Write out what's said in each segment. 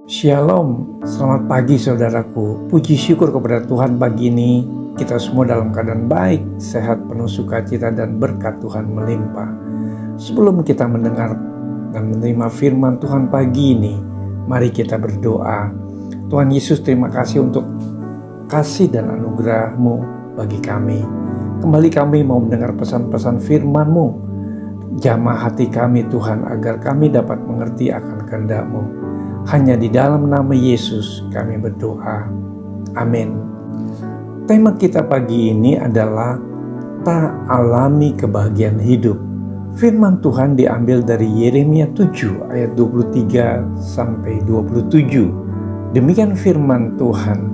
Shalom, selamat pagi saudaraku. Puji syukur kepada Tuhan pagi ini. Kita semua dalam keadaan baik, sehat, penuh sukacita dan berkat Tuhan melimpah. Sebelum kita mendengar dan menerima firman Tuhan pagi ini, mari kita berdoa. Tuhan Yesus, terima kasih untuk kasih dan anugerah-Mu bagi kami. Kembali kami mau mendengar pesan-pesan firman-Mu. Jamah hati kami Tuhan agar kami dapat mengerti akan kehendak-Mu. Hanya di dalam nama Yesus kami berdoa. Amin. Tema kita pagi ini adalah tak alami kebahagiaan hidup. Firman Tuhan diambil dari Yeremia 7 ayat 23 sampai 27. Demikian firman Tuhan.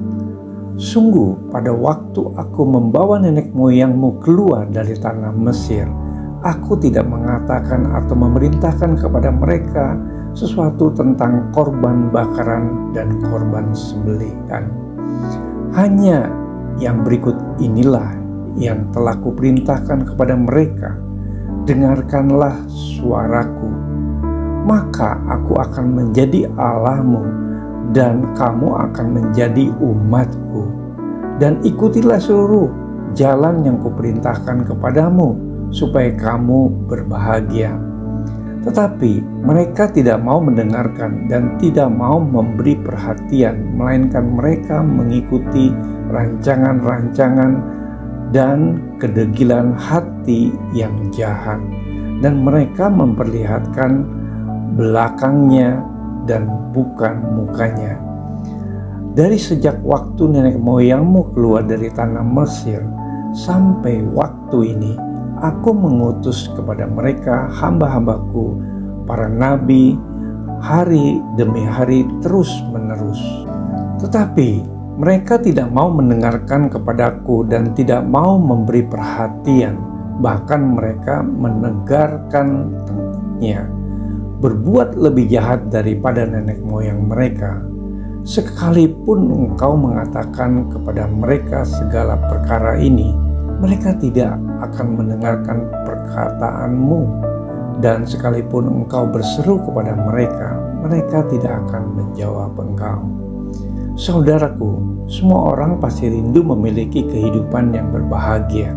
Sungguh pada waktu aku membawa nenek moyangmu keluar dari tanah Mesir, aku tidak mengatakan atau memerintahkan kepada mereka sesuatu tentang korban bakaran dan korban sembelihan. Hanya yang berikut inilah yang telah kuperintahkan kepada mereka. Dengarkanlah suaraku, maka aku akan menjadi Allahmu dan kamu akan menjadi umatku. Dan ikutilah seluruh jalan yang kuperintahkan kepadamu supaya kamu berbahagia. Tetapi mereka tidak mau mendengarkan dan tidak mau memberi perhatian, melainkan mereka mengikuti rancangan-rancangan dan kedegilan hati yang jahat. Dan mereka memperlihatkan belakangnya dan bukan mukanya. Dari sejak waktu nenek moyangmu keluar dari tanah Mesir sampai waktu ini, aku mengutus kepada mereka hamba-hambaku, para nabi, hari demi hari terus menerus. Tetapi mereka tidak mau mendengarkan kepadaku dan tidak mau memberi perhatian. Bahkan mereka menegarkan tengkuknya, berbuat lebih jahat daripada nenek moyang mereka. Sekalipun engkau mengatakan kepada mereka segala perkara ini, mereka tidak akan mendengarkan perkataanmu, dan sekalipun engkau berseru kepada mereka, mereka tidak akan menjawab engkau. Saudaraku, semua orang pasti rindu memiliki kehidupan yang berbahagia.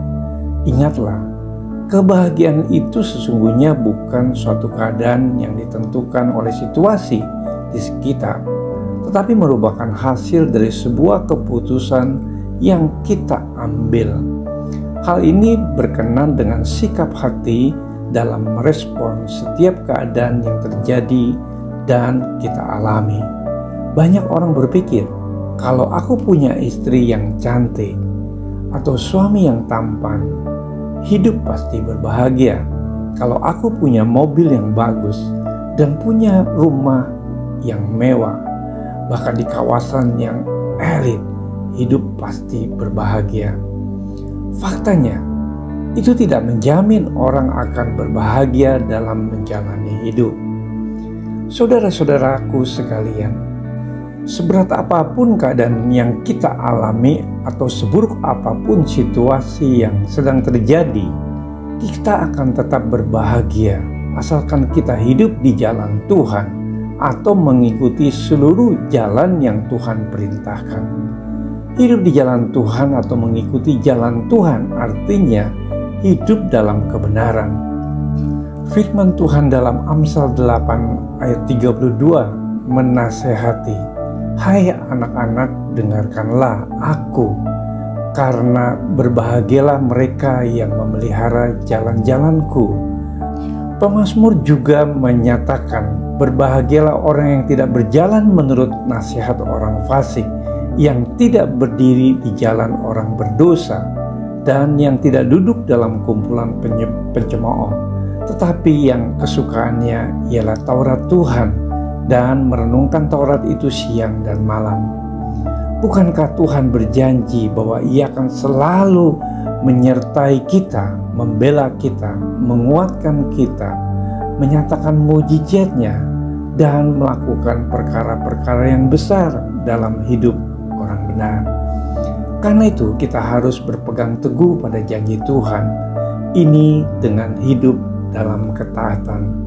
Ingatlah, kebahagiaan itu sesungguhnya bukan suatu keadaan yang ditentukan oleh situasi di sekitar, tetapi merupakan hasil dari sebuah keputusan yang kita ambil. Hal ini berkenan dengan sikap hati dalam merespon setiap keadaan yang terjadi dan kita alami. Banyak orang berpikir, kalau aku punya istri yang cantik atau suami yang tampan, hidup pasti berbahagia. Kalau aku punya mobil yang bagus dan punya rumah yang mewah, bahkan di kawasan yang elit, hidup pasti berbahagia. Faktanya, itu tidak menjamin orang akan berbahagia dalam menjalani hidup. Saudara-saudaraku sekalian, seberat apapun keadaan yang kita alami atau seburuk apapun situasi yang sedang terjadi, kita akan tetap berbahagia asalkan kita hidup di jalan Tuhan atau mengikuti seluruh jalan yang Tuhan perintahkan. Hidup di jalan Tuhan atau mengikuti jalan Tuhan artinya hidup dalam kebenaran. Firman Tuhan dalam Amsal 8 ayat 32 menasehati, "Hai anak-anak, dengarkanlah aku, karena berbahagialah mereka yang memelihara jalan-jalanku." Pemazmur juga menyatakan, "Berbahagialah orang yang tidak berjalan menurut nasihat orang fasik, yang tidak berdiri di jalan orang berdosa, dan yang tidak duduk dalam kumpulan pencemooh, tetapi yang kesukaannya ialah Taurat Tuhan, dan merenungkan Taurat itu siang dan malam." Bukankah Tuhan berjanji bahwa Ia akan selalu menyertai kita, membela kita, menguatkan kita, menyatakan mujizat-Nya, dan melakukan perkara-perkara yang besar dalam hidup orang benar? Karena itu kita harus berpegang teguh pada janji Tuhan ini dengan hidup dalam ketaatan.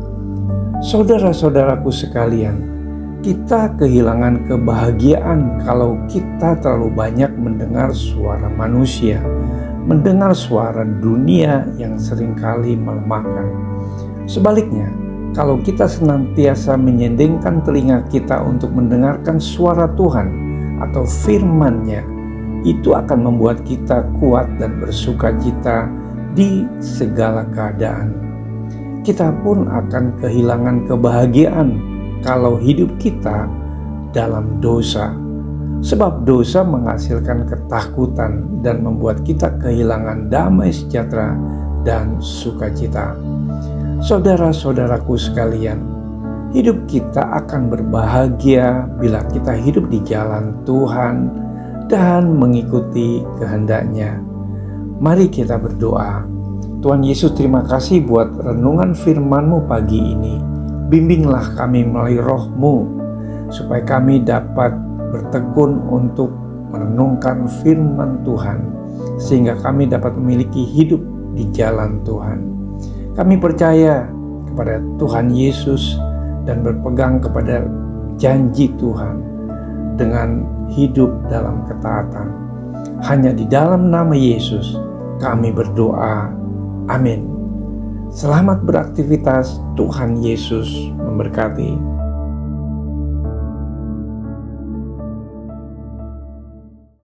Saudara-saudaraku sekalian, Kita kehilangan kebahagiaan kalau kita terlalu banyak mendengar suara manusia, mendengar suara dunia yang seringkali melemahkan. Sebaliknya, kalau kita senantiasa menyendingkan telinga kita untuk mendengarkan suara Tuhan atau firman-Nya, itu akan membuat kita kuat dan bersukacita di segala keadaan. Kita pun akan kehilangan kebahagiaan kalau hidup kita dalam dosa, sebab dosa menghasilkan ketakutan dan membuat kita kehilangan damai sejahtera dan sukacita. Saudara-saudaraku sekalian, hidup kita akan berbahagia bila kita hidup di jalan Tuhan dan mengikuti kehendak-Nya. Mari kita berdoa. Tuhan Yesus, terima kasih buat renungan firman-Mu pagi ini. Bimbinglah kami melalui Roh-Mu, supaya kami dapat bertekun untuk merenungkan firman Tuhan, sehingga kami dapat memiliki hidup di jalan Tuhan. Kami percaya kepada Tuhan Yesus dan berpegang kepada janji Tuhan dengan hidup dalam ketaatan. Hanya di dalam nama Yesus kami berdoa. Amin. Selamat beraktivitas, Tuhan Yesus memberkati.